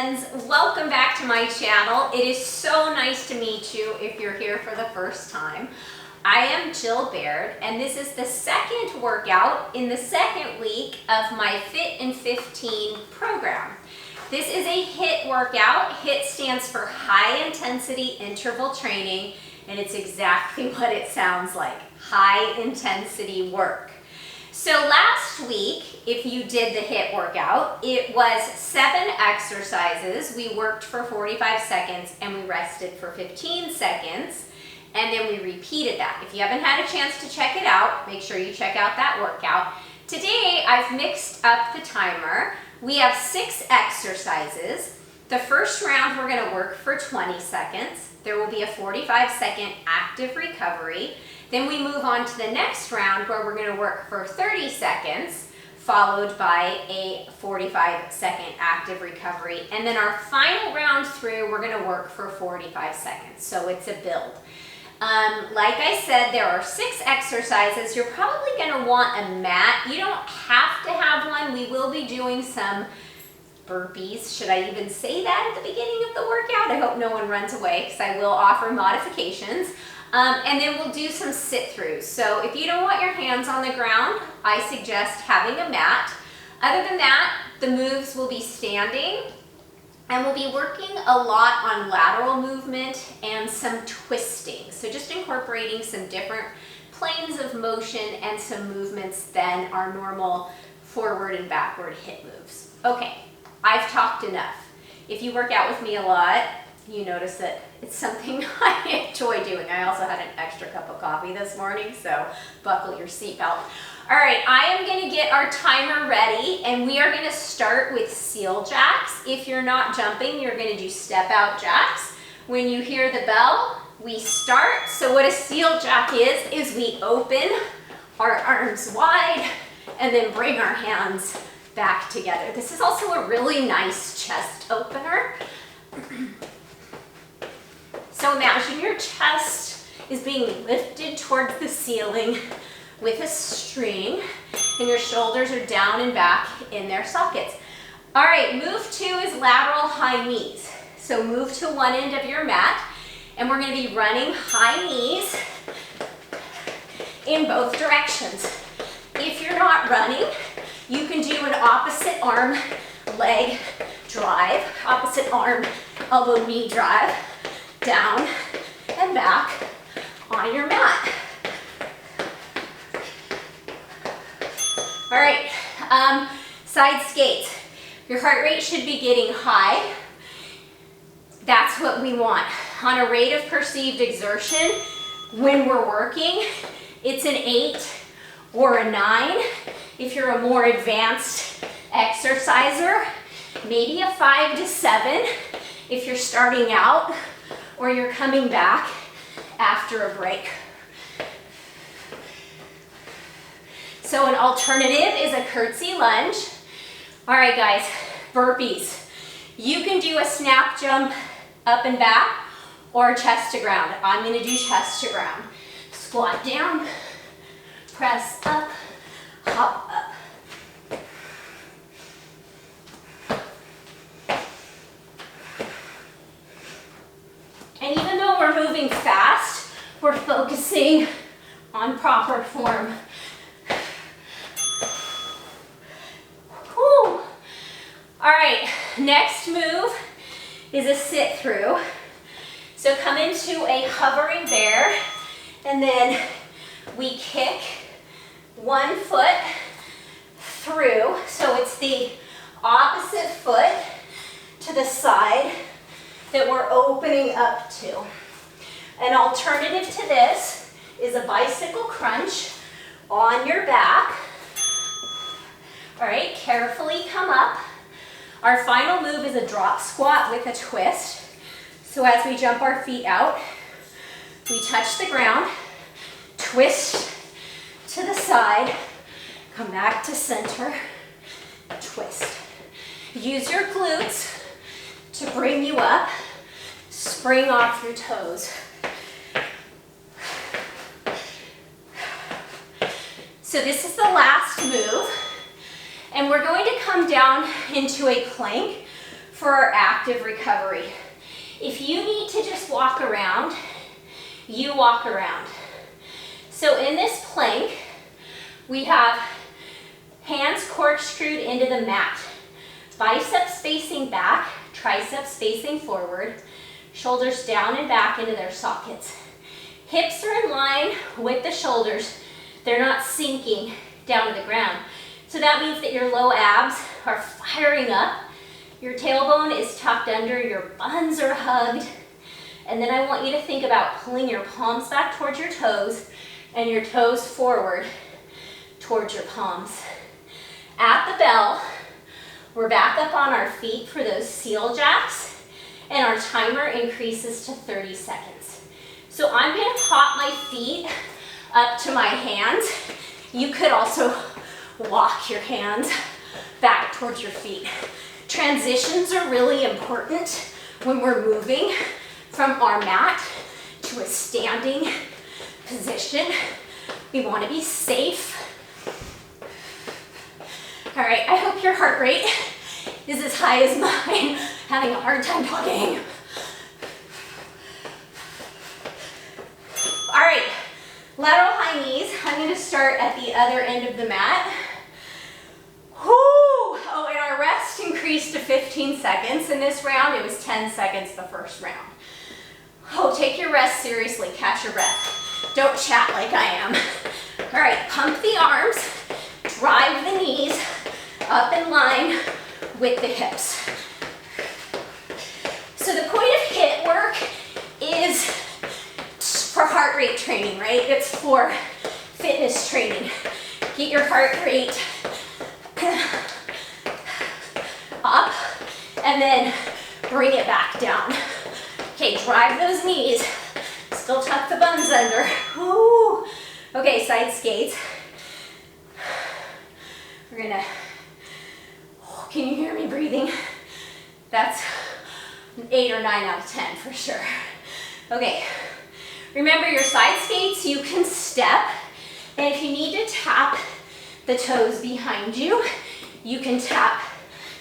friends, welcome back to my channel. It is so nice to meet you if you're here for the first time. I am Jill Baird, and this is the second workout in the second week of my Fit in 15 program. This is a HIIT workout. HIIT stands for high intensity interval training, and it's exactly what it sounds like, high intensity work. So last week, if you did the HIIT workout, it was 7 exercises. We worked for 45 seconds and we rested for 15 seconds, and then we repeated that. If you haven't had a chance to check it out, make sure you check out that workout. Today, I've mixed up the timer. We have 6 exercises. The first round, we're gonna work for 20 seconds. There will be a 45-second active recovery. Then we move on to the next round where we're gonna work for 30 seconds, followed by a 45-second active recovery. And then our final round through, we're gonna work for 45 seconds. So it's a build. Like I said, there are 6 exercises. You're probably gonna want a mat. You don't have to have one. We will be doing some burpees. Should I even say that at the beginning of the workout? I hope no one runs away because I will offer modifications. And then we'll do some sit-throughs. So if you don't want your hands on the ground, I suggest having a mat. Other than that, the moves will be standing, and we'll be working a lot on lateral movement and some twisting. So just incorporating some different planes of motion and some movements than our normal forward and backward HIIT moves. Okay, I've talked enough. If you work out with me a lot, you notice that it's something I enjoy doing. I also had an extra cup of coffee this morning, so buckle your seatbelt. All right, I am gonna get our timer ready, and we are gonna start with seal jacks. If you're not jumping, you're gonna do step out jacks. When you hear the bell, we start. So what a seal jack is we open our arms wide and then bring our hands back together. This is also a really nice chest opener. So imagine your chest is being lifted towards the ceiling with a string, and your shoulders are down and back in their sockets. All right, move 2 is lateral high knees. So move to one end of your mat, and we're gonna be running high knees in both directions. If you're not running, you can do an opposite arm leg drive, opposite arm elbow knee drive, down and back on your mat. All right, side skates. Your heart rate should be getting high. That's what we want. On a rate of perceived exertion, when we're working, it's an 8 or a 9. If you're a more advanced exerciser, maybe a 5 to 7 if you're starting out or you're coming back after a break. So an alternative is a curtsy lunge. All right, guys, burpees. You can do a snap jump up and back or chest to ground. I'm gonna do chest to ground. Squat down, press up, hop up. And even though we're moving fast, we're focusing on proper form. Whew. All right, next move is a sit through. So come into a hovering bear, and then we kick one foot through. So it's the opposite foot to the side that we're opening up to. An alternative to this is a bicycle crunch on your back. All right, carefully come up. Our final move is a drop squat with a twist. So as we jump our feet out, we touch the ground, twist to the side, come back to center, twist. Use your glutes to bring you up, spring off your toes. So this is the last move, and we're going to come down into a plank for our active recovery. If you need to just walk around, you walk around. So in this plank, we have hands corkscrewed into the mat, biceps facing back, triceps facing forward, shoulders down and back into their sockets. Hips are in line with the shoulders. They're not sinking down to the ground. So that means that your low abs are firing up. Your tailbone is tucked under, your buns are hugged. And then I want you to think about pulling your palms back towards your toes and your toes forward towards your palms. At the bell, we're back up on our feet for those seal jacks, and our timer increases to 30 seconds. So I'm gonna pop my feet up to my hands. You could also walk your hands back towards your feet. Transitions are really important when we're moving from our mat to a standing position. We want to be safe. All right, I hope your heart rate is as high as mine. Having a hard time talking. All right, lateral high knees. I'm going to start at the other end of the mat. Whoo! Oh, and our rest increased to 15 seconds. In this round, it was 10 seconds the first round. Oh, take your rest seriously. Catch your breath. Don't chat like I am. All right, pump the arms. Drive the knees up in line with the hips. So the point of HIIT work is for heart rate training, right? It's for fitness training. Get your heart rate up and then bring it back down. Okay, drive those knees. Still tuck the buns under. Ooh. Okay, side skates. We're gonna, can you hear me breathing? That's an 8 or 9 out of 10 for sure. Okay, remember your side skates, you can step, and if you need to tap the toes behind you, you can tap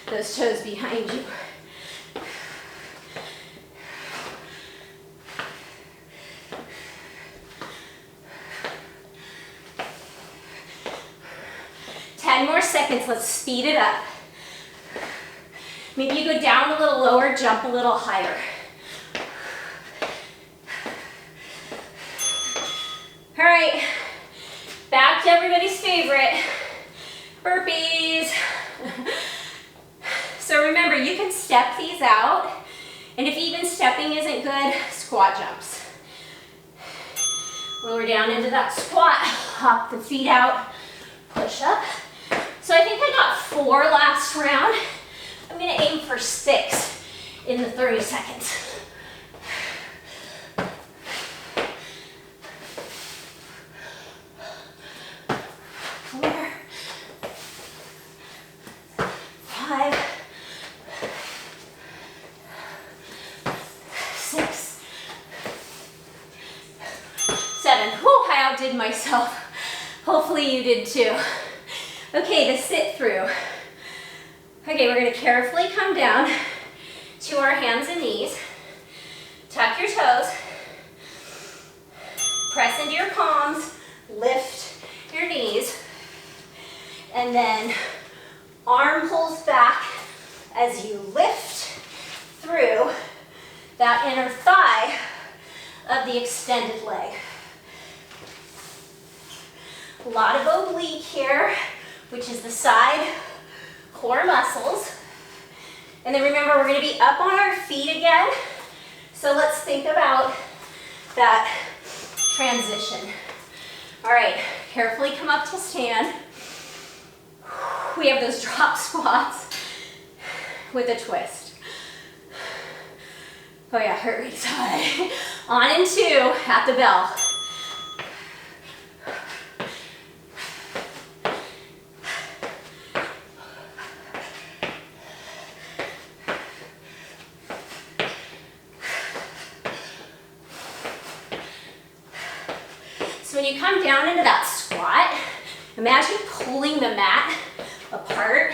those toes behind you. More seconds, let's speed it up. Maybe you go down a little lower, jump a little higher. All right, back to everybody's favorite, burpees. So remember, you can step these out, and if even stepping isn't good, squat jumps. Lower down into that squat, hop the feet out, push up. So I think I got 4 last round. I'm gonna aim for 6 in the 30 seconds. 4, 5, 6, 7. Whew, I outdid myself. Hopefully you did too. Okay, the sit through. Okay, we're gonna carefully come down to our hands and knees. Tuck your toes. Press into your palms. Lift your knees. And then arm pulls back as you lift through that inner thigh of the extended leg. A lot of oblique here, which is the side core muscles. And then remember, we're gonna be up on our feet again. So let's think about that transition. All right, carefully come up to stand. We have those drop squats with a twist. Oh yeah, heart rate's high. On in 2 at the bell. So when you come down into that squat, imagine pulling the mat apart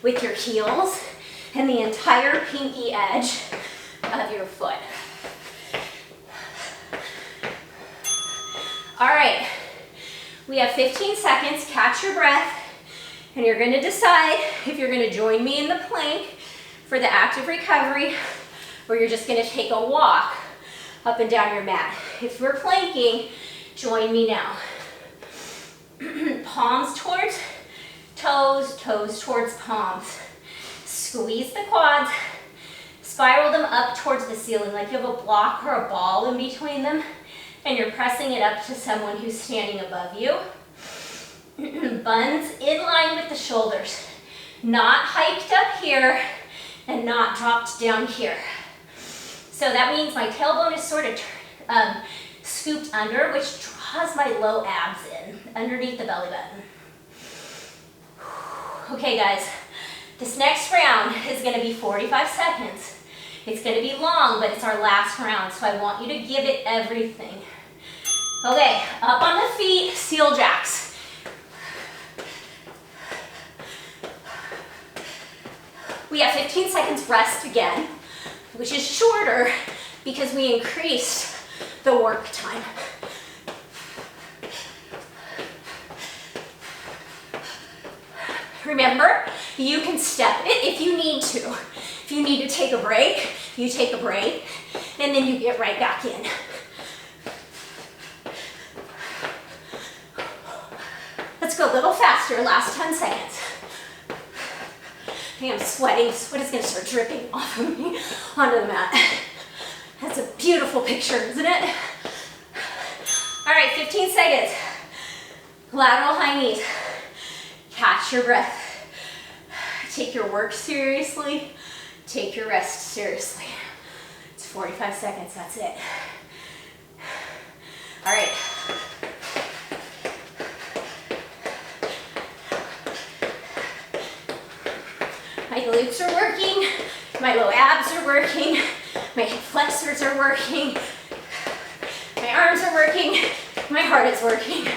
with your heels. and the entire pinky edge of your foot. All right, we have 15 seconds, catch your breath, and you're gonna decide if you're gonna join me in the plank for the active recovery, or you're just gonna take a walk up and down your mat. If we're planking, join me now. Palms towards toes, toes towards palms. Squeeze the quads, spiral them up towards the ceiling like you have a block or a ball in between them, and you're pressing it up to someone who's standing above you. Buns in line with the shoulders, not hiked up here and not dropped down here. So that means my tailbone is sort of scooped under, which draws my low abs in underneath the belly button. Okay guys, this next round is going to be 45 seconds. It's going to be long, but it's our last round, so I want you to give it everything. Okay, up on the feet, seal jacks. We have 15 seconds rest again, which is shorter because we increased the work time. Remember, you can step it if you need to. If you need to take a break, you take a break, and then you get right back in. Let's go a little faster, last 10 seconds. I think I'm sweating. Sweat is gonna start dripping off of me onto the mat. That's a beautiful picture, isn't it? All right, 15 seconds. Lateral high knees. Catch your breath. Take your work seriously. Take your rest seriously. It's 45 seconds, that's it. All right. My glutes are working. My low abs are working. My hip flexors are working. My arms are working. My heart is working.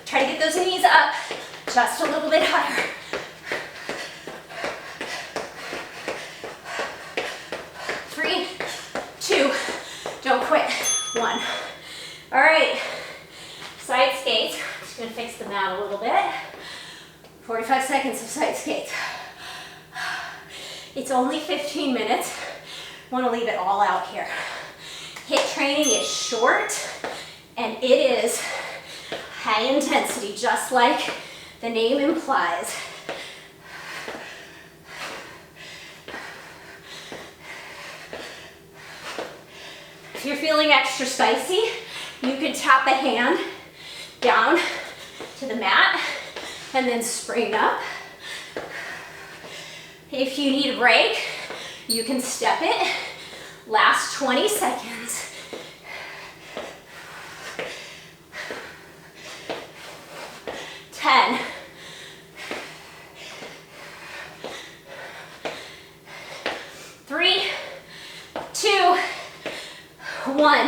Try to get those knees up just a little bit higher. 3, 2, don't quit. 1. All right, side skates. Just gonna fix the mat a little bit. 45 seconds of side skates. It's only 15 minutes. Want to leave it all out here. HIIT training is short, and it is high intensity, just like the name implies. If you're feeling extra spicy, you could tap a hand down to the mat and then spring up. If you need a break, you can step it. Last 20 seconds. Ten. 3, 2, 1.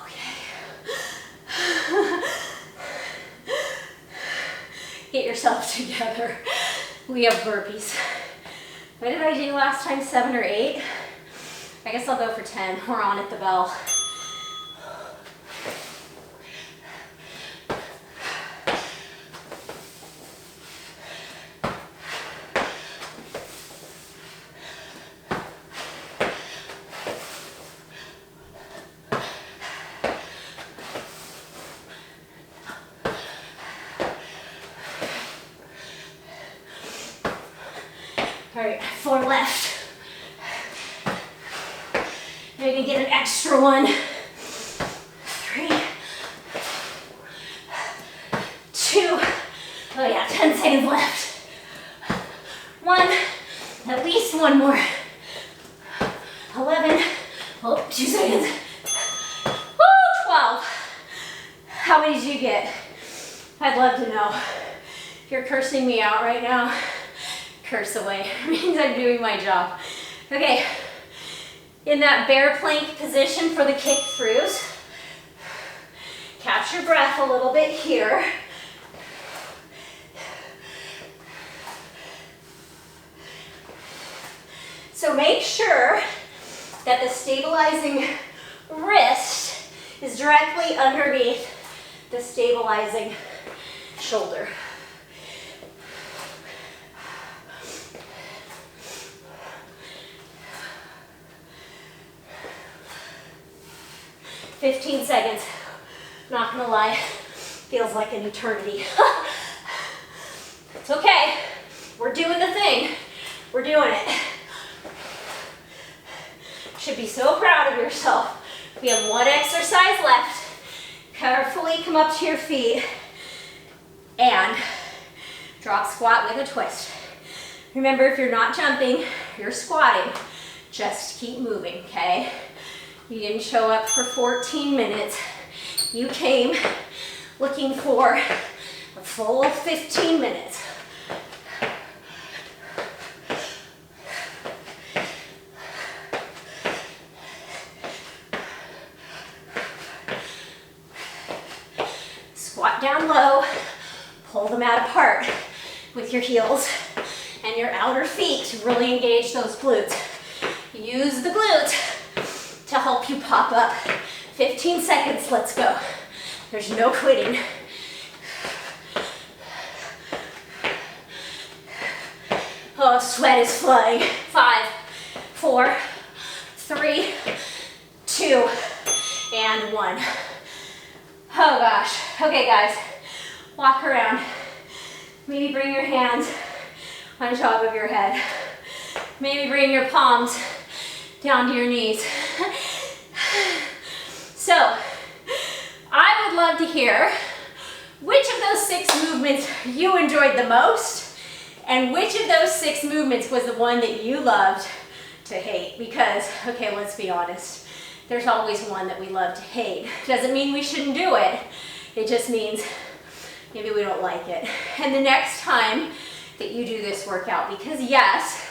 Okay. Get yourself together. We have burpees. What did I do last time? 7 or 8? I guess I'll go for 10. We're on at the bell. All right, 4 left. Now you can get an extra one. 3, 2, oh yeah, 10 seconds left. 1, at least one more. 11, oh, 2 seconds. Woo, 12. How many did you get? I'd love to know. If you're cursing me out right now, curse away. It means I'm doing my job. Okay, in that bear plank position for the kick throughs, catch your breath a little bit here. So make sure that the stabilizing wrist is directly underneath the stabilizing shoulder. "15 seconds. Not gonna lie, feels like an eternity." It's okay. We're doing the thing. We're doing it. Should be so proud of yourself. We have one exercise left. Carefully come up to your feet and drop squat with a twist. Remember, if you're not jumping, you're squatting. Just keep moving, okay? You didn't show up for 14 minutes. You came looking for a full 15 minutes. Squat down low, pull the mat apart with your heels and your outer feet to really engage those glutes. Use the glutes to help you pop up. 15 seconds, let's go. There's no quitting. Oh, sweat is flying. 5, 4, 3, 2, and 1. Oh gosh. Okay guys, walk around. Maybe bring your hands on top of your head. Maybe bring your palms down to your knees. So, I would love to hear which of those 6 movements you enjoyed the most, and which of those 6 movements was the one that you loved to hate. Because, okay, let's be honest, there's always one that we love to hate. Doesn't mean we shouldn't do it. It just means maybe we don't like it. And the next time that you do this workout, because yes,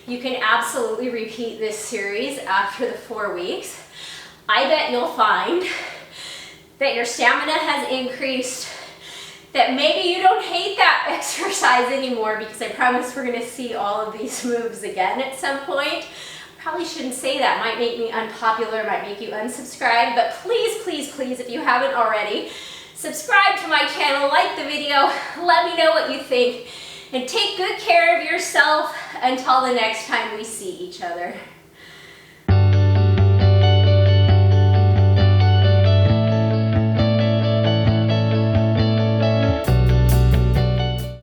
you can absolutely repeat this series after the 4 weeks, I bet you'll find that your stamina has increased, that maybe you don't hate that exercise anymore, because I promise we're gonna see all of these moves again at some point. Probably shouldn't say that, might make me unpopular, might make you unsubscribe, but please, please, please, if you haven't already, subscribe to my channel, like the video, let me know what you think, and take good care of yourself until the next time we see each other.